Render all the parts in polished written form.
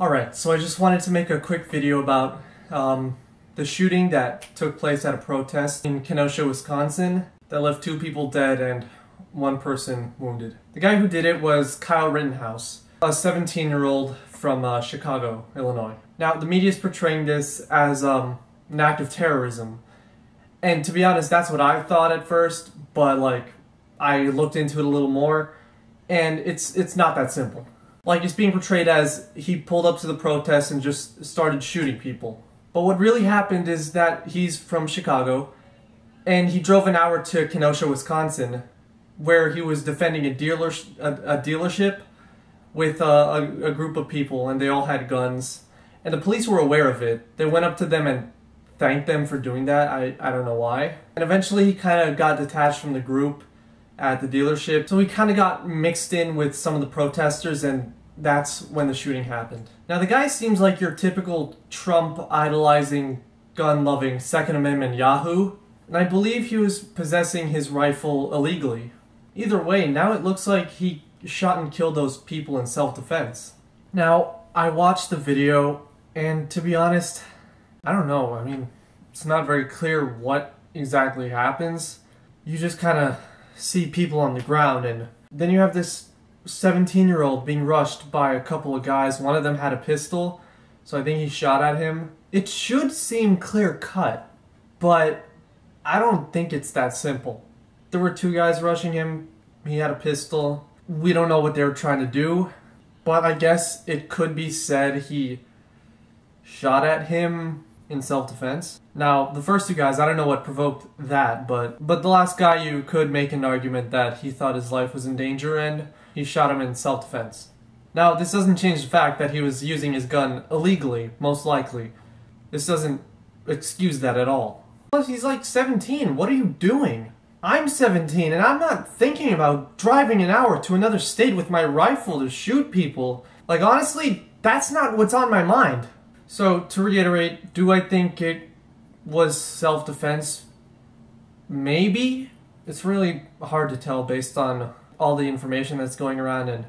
Alright, so I just wanted to make a quick video about the shooting that took place at a protest in Kenosha, Wisconsin that left 2 people dead and 1 person wounded. The guy who did it was Kyle Rittenhouse, a 17-year-old from Chicago, Illinois. Now, the media is portraying this as an act of terrorism, and to be honest, that's what I thought at first, but I looked into it a little more, and it's not that simple. It's being portrayed as he pulled up to the protest and just started shooting people. But what really happened is that he's from Chicago, and he drove an hour to Kenosha, Wisconsin, where he was defending a dealership with a group of people, and they all had guns. And the police were aware of it. They went up to them and thanked them for doing that. I don't know why. And eventually he kind of got detached from the group at the dealership. So he kind of got mixed in with some of the protesters, and that's when the shooting happened. Now, the guy seems like your typical Trump-idolizing, gun-loving, Second Amendment yahoo, and I believe he was possessing his rifle illegally. Either way, now it looks like he shot and killed those people in self-defense. Now, I watched the video, and to be honest, I don't know. I mean, it's not very clear what exactly happens. You just kind of see people on the ground, and then you have this 17-year-old being rushed by a couple of guys. One of them had a pistol, so I think he shot at him. It should seem clear-cut, but I don't think it's that simple. There were 2 guys rushing him. He had a pistol. We don't know what they were trying to do, but I guess it could be said he shot at him in self-defense. Now, the first 2 guys, I don't know what provoked that, but the last guy, you could make an argument that he thought his life was in danger and he shot him in self-defense. Now, this doesn't change the fact that he was using his gun illegally, most likely. This doesn't excuse that at all. Plus, he's like 17, what are you doing? I'm 17 and I'm not thinking about driving an hour to another state with my rifle to shoot people. Honestly, that's not what's on my mind. So, to reiterate, do I think it was self-defense? Maybe? It's really hard to tell based on all the information that's going around and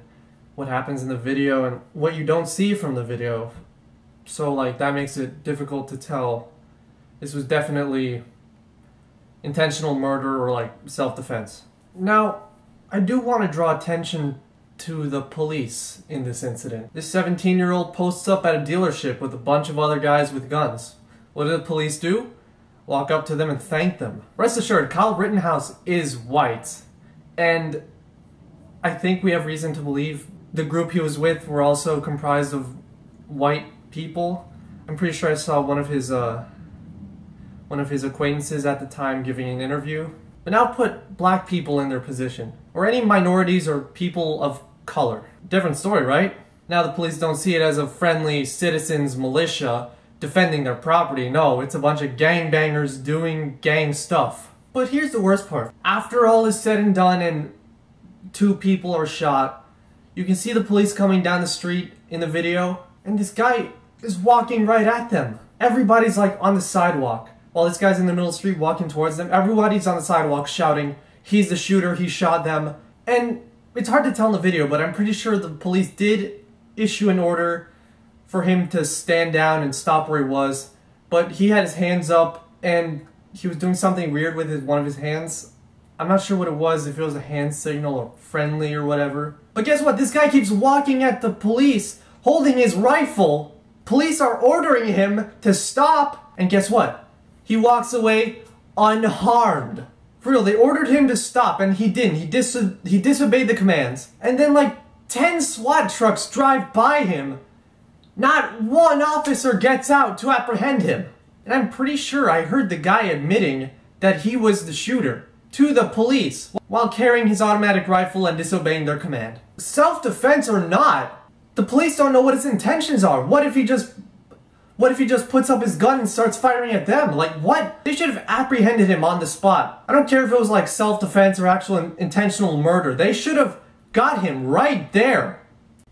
what happens in the video and what you don't see from the video. So, that makes it difficult to tell. This was definitely intentional murder or, self-defense. Now, I do want to draw attention to the police in this incident. This 17-year-old posts up at a dealership with a bunch of other guys with guns. What do the police do? Walk up to them and thank them. Rest assured, Kyle Rittenhouse is white, and I think we have reason to believe the group he was with were also comprised of white people. I'm pretty sure I saw one of his acquaintances at the time giving an interview. But now put black people in their position, or any minorities or people of color. Different story, right? Now the police don't see it as a friendly citizens militia defending their property. No, it's a bunch of gangbangers doing gang stuff. But here's the worst part. After all is said and done and 2 people are shot, you can see the police coming down the street in the video, and this guy is walking right at them. Everybody's on the sidewalk. While this guy's in the middle of the street walking towards them, everybody's on the sidewalk shouting, he's the shooter, he shot them. And it's hard to tell in the video, but I'm pretty sure the police did issue an order for him to stand down and stop where he was. But he had his hands up, and he was doing something weird with one of his hands. I'm not sure what it was, if it was a hand signal or friendly or whatever. But guess what? This guy keeps walking at the police, holding his rifle. Police are ordering him to stop, and guess what? He walks away unharmed. For real, they ordered him to stop, and he didn't. He disobeyed the commands. And then 10 SWAT trucks drive by him. Not one officer gets out to apprehend him. And I'm pretty sure I heard the guy admitting that he was the shooter to the police while carrying his automatic rifle and disobeying their command. Self-defense or not, the police don't know what his intentions are. What if he just puts up his gun and starts firing at them? What? They should have apprehended him on the spot. I don't care if it was self-defense or actual intentional murder. They should have got him right there.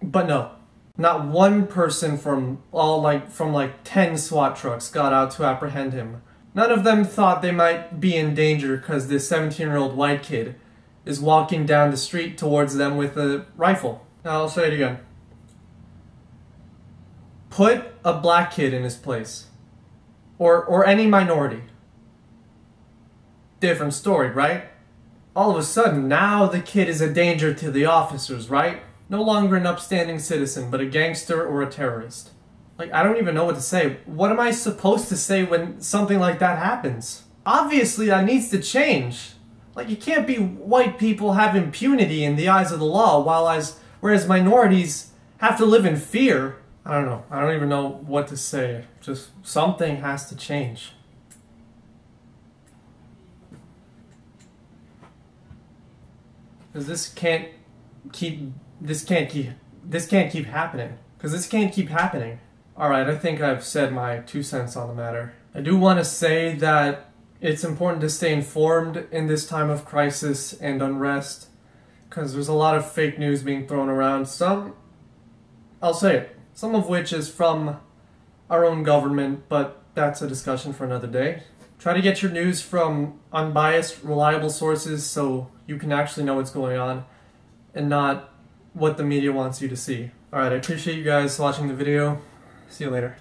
But no. Not one person from 10 SWAT trucks got out to apprehend him. None of them thought they might be in danger because this 17-year-old white kid is walking down the street towards them with a rifle. Now I'll say it again. put a black kid in his place. Or any minority. Different story, right? All of a sudden, now the kid is a danger to the officers, right? No longer an upstanding citizen, but a gangster or a terrorist. Like, I don't even know what to say. What am I supposed to say when something like that happens? Obviously, that needs to change. Like, you can't be white people have impunity in the eyes of the law, whereas minorities have to live in fear. I don't know. I don't even know what to say. Just something has to change. Because this can't keep happening. Because this can't keep happening. Alright, I think I've said my 2 cents on the matter. I do want to say that it's important to stay informed in this time of crisis and unrest, because there's a lot of fake news being thrown around. I'll say it, some of which is from our own government, but that's a discussion for another day. Try to get your news from unbiased, reliable sources so you can actually know what's going on and not what the media wants you to see. Alright, I appreciate you guys watching the video. See you later.